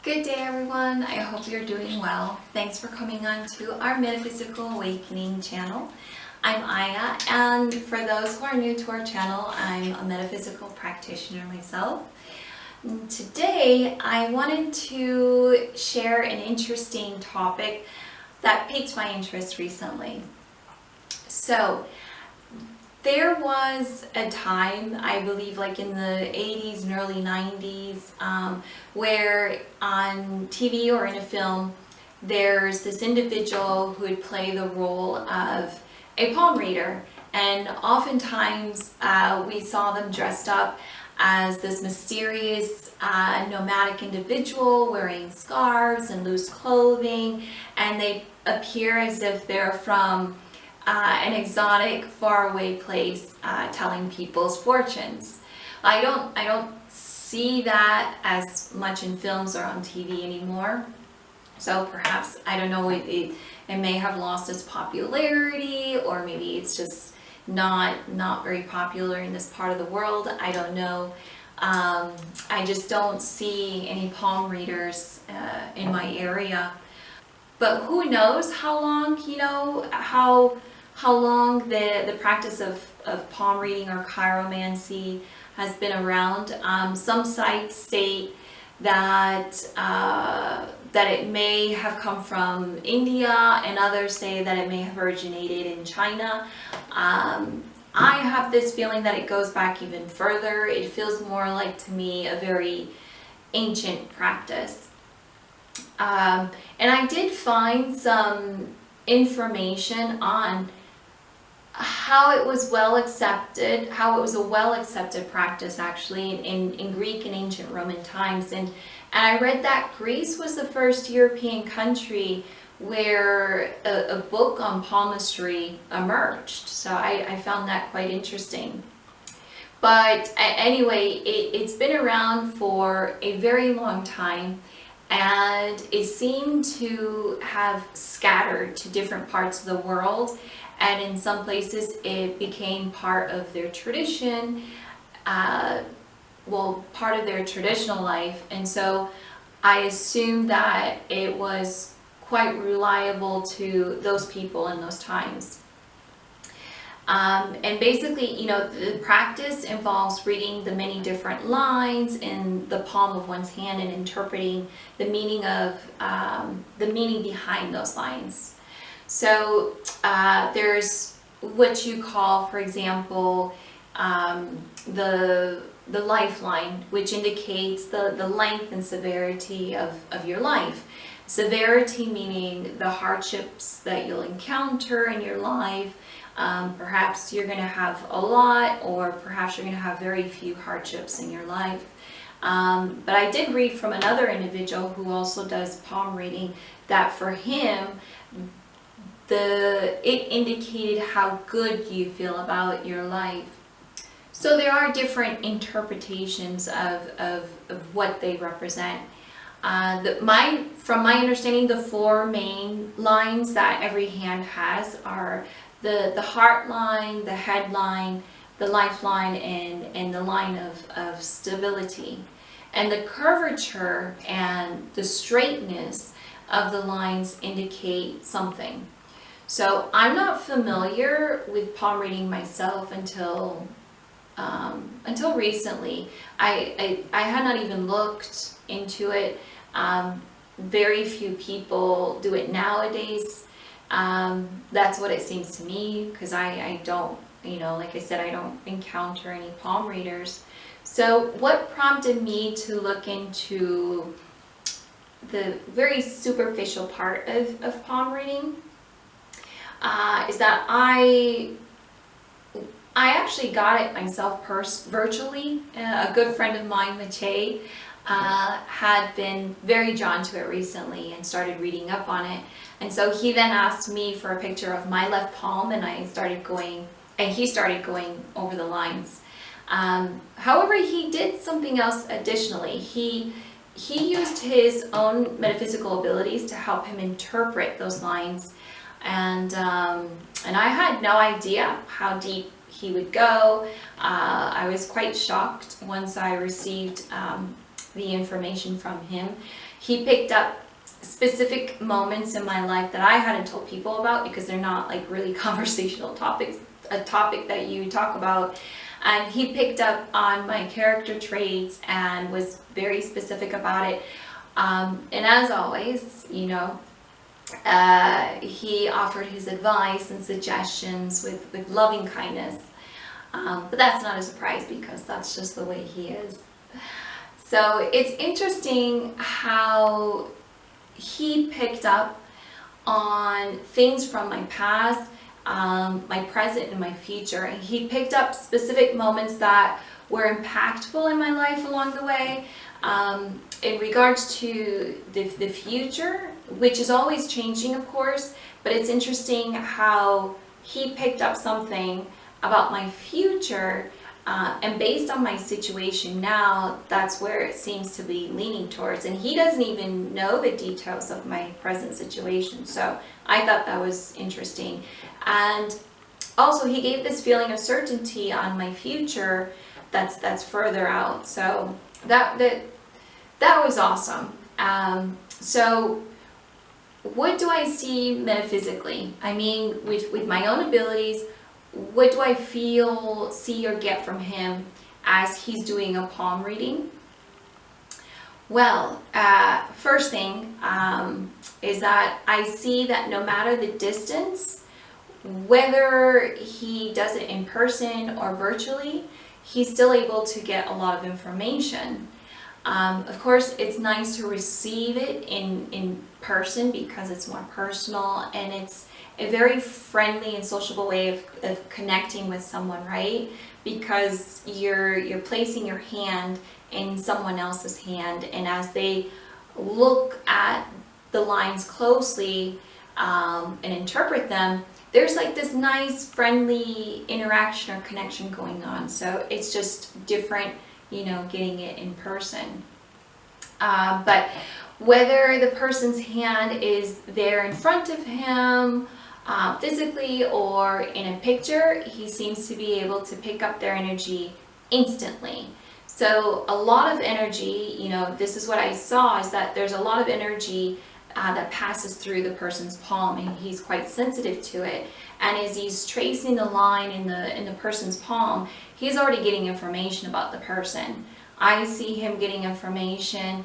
Good day everyone, I hope you're doing well. Thanks for coming on to our Metaphysical Awakening channel. I'm Aya, and for those who are new to our channel, I'm a metaphysical practitioner myself. Today I wanted to share an interesting topic that piqued my interest recently. So there was a time, I believe like in the 80s and early 90s, where on TV or in a film, there's this individual who would play the role of a palm reader. And oftentimes we saw them dressed up as this mysterious nomadic individual wearing scarves and loose clothing, and they appear as if they're from an exotic, faraway place telling people's fortunes. I don't see that as much in films or on TV anymore. So perhaps, I don't know, it may have lost its popularity, or maybe it's just not very popular in this part of the world. I don't know. I just don't see any palm readers in my area. But who knows how long, how long the practice of palm reading or chiromancy has been around. Some sites state that it may have come from India, and others say that it may have originated in China. I have this feeling that it goes back even further. It feels more like, to me, a very ancient practice. And I did find some information on how it was how it was a well accepted practice actually in Greek and ancient Roman times. And I read that Greece was the first European country where a book on palmistry emerged. So I found that quite interesting. But anyway, it's been around for a very long time, and it seemed to have scattered to different parts of the world. And in some places it became part of their tradition, part of their traditional life. And so I assume that it was quite reliable to those people in those times. And basically, the practice involves reading the many different lines in the palm of one's hand and interpreting the meaning behind those lines. So there's what you call, for example, the lifeline, which indicates the length and severity of your life. Severity meaning the hardships that you'll encounter in your life. Perhaps you're going to have a lot, or perhaps you're going to have very few hardships in your life. But I did read from another individual who also does palm reading that for him, it indicated how good you feel about your life. So there are different interpretations of what they represent. From my understanding, the four main lines that every hand has are the heart line, the head line, the lifeline, and the line of stability. And the curvature and the straightness of the lines indicate something. So I'm not familiar with palm reading myself until recently. I had not even looked into it. Very few people do it nowadays. That's what it seems to me, because I don't, like I said, I don't encounter any palm readers. So what prompted me to look into the very superficial part of palm reading is that I actually got it myself virtually. A good friend of mine, Matej, had been very drawn to it recently and started reading up on it. And so he then asked me for a picture of my left palm, and he started going over the lines. However, he did something else additionally. He used his own metaphysical abilities to help him interpret those lines. And I had no idea how deep he would go. I was quite shocked once I received the information from him. He picked up specific moments in my life that I hadn't told people about because they're not like really conversational topics, a topic that you talk about. And he picked up on my character traits and was very specific about it. And as always, you know, he offered his advice and suggestions with loving kindness. But that's not a surprise because that's just the way he is. So it's interesting how he picked up on things from my past, my present, and my future. And he picked up specific moments that were impactful in my life along the way. In regards to the future, which is always changing, of course, but it's interesting how he picked up something about my future, and based on my situation now, that's where it seems to be leaning towards. And he doesn't even know the details of my present situation, so I thought that was interesting. And also, he gave this feeling of certainty on my future that's further out. So that was awesome. So what do I see metaphysically? I mean, with my own abilities, what do I feel, see, or get from him as he's doing a palm reading? Well, first thing is that I see that no matter the distance, whether he does it in person or virtually, he's still able to get a lot of information. Of course, it's nice to receive it in person because it's more personal and it's a very friendly and sociable way of connecting with someone, right? Because you're placing your hand in someone else's hand, and as they look at the lines closely and interpret them, there's like this nice friendly interaction or connection going on. So it's just different, you know, getting it in person. But whether the person's hand is there in front of him physically or in a picture, he seems to be able to pick up their energy instantly. So a lot of energy, you know, this is what I saw, is that there's a lot of energy that passes through the person's palm, and he's quite sensitive to it. And as he's tracing the line in the person's palm, he's already getting information about the person. I see him getting information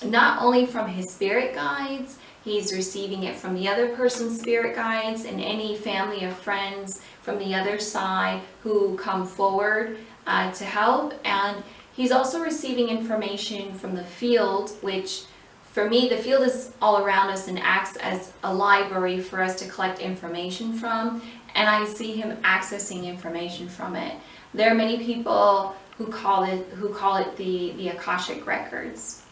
not only from his spirit guides, he's receiving it from the other person's spirit guides and any family or friends from the other side who come forward to help. And he's also receiving information from the field, which for me, the field is all around us and acts as a library for us to collect information from, and I see him accessing information from it. There are many people who call it the Akashic records.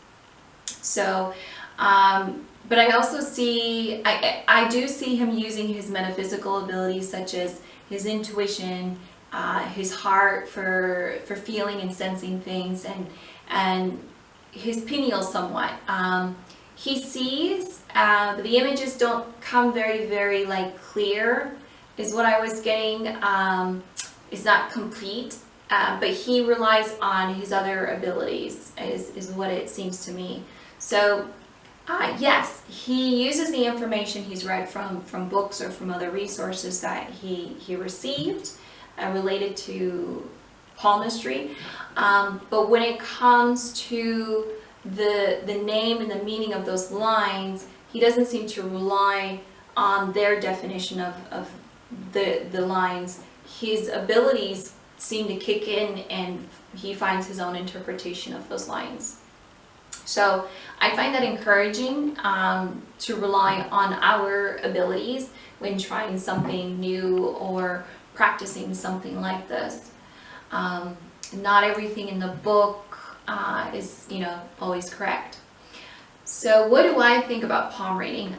So, but I also see, I do see him using his metaphysical abilities, such as his intuition, his heart for feeling and sensing things, and his pineal somewhat. He sees, but the images don't come very like clear, is what I was getting. It's not complete, but he relies on his other abilities, is what it seems to me. So yes, he uses the information he's read from books or from other resources that he received related to palmistry, but when it comes to the name and the meaning of those lines, he doesn't seem to rely on their definition of the lines. His abilities seem to kick in and he finds his own interpretation of those lines. So I find that encouraging, to rely on our abilities when trying something new or practicing something like this. Not everything in the book is, you know, always correct. So what do I think about palm reading?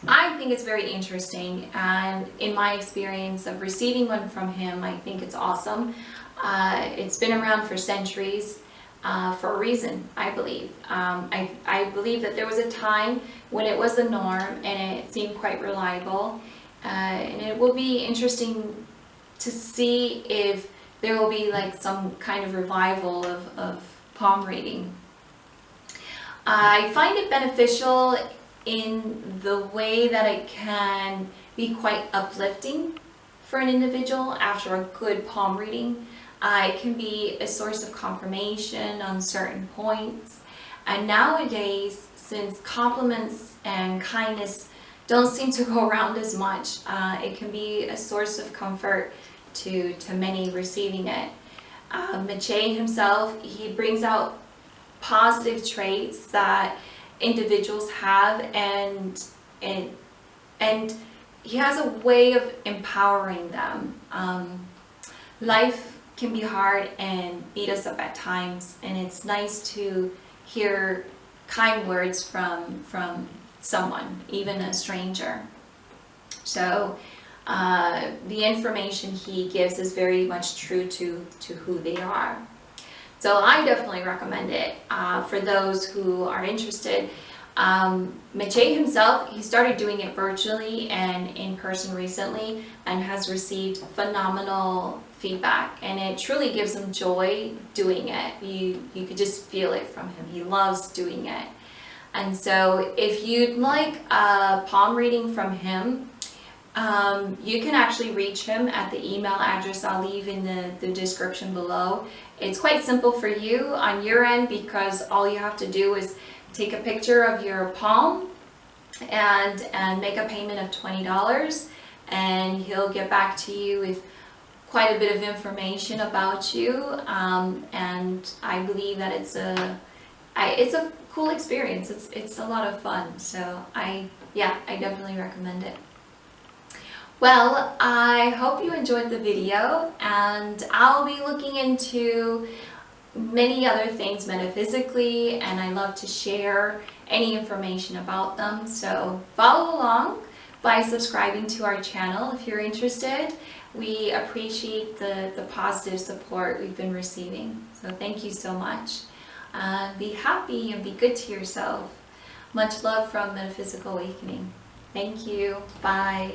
I think it's very interesting, and in my experience of receiving one from him, I think it's awesome. It's been around for centuries for a reason, I believe. I believe that there was a time when it was the norm and it seemed quite reliable, and it will be interesting to see if there will be like some kind of revival of palm reading. I find it beneficial in the way that it can be quite uplifting for an individual after a good palm reading. It can be a source of confirmation on certain points. And nowadays, since compliments and kindness don't seem to go around as much, it can be a source of comfort to many receiving it. Matej himself, he brings out positive traits that individuals have, and he has a way of empowering them. Life can be hard and beat us up at times, and it's nice to hear kind words from someone, even a stranger. So the information he gives is very much true to who they are. So I definitely recommend it for those who are interested. Matej himself, he started doing it virtually and in person recently, and has received phenomenal feedback, and it truly gives him joy doing it. You could just feel it from him. He loves doing it. And so if you'd like a palm reading from him, you can actually reach him at the email address I'll leave in the description below. It's quite simple for you on your end, because all you have to do is take a picture of your palm and make a payment of $20, and he'll get back to you with quite a bit of information about you, and I believe that it's a cool experience. It's a lot of fun, so I definitely recommend it. Well, I hope you enjoyed the video, and I'll be looking into many other things metaphysically, and I love to share any information about them. So follow along by subscribing to our channel if you're interested. We appreciate the positive support we've been receiving. So thank you so much. Be happy and be good to yourself. Much love from Metaphysical Awakening. Thank you. Bye.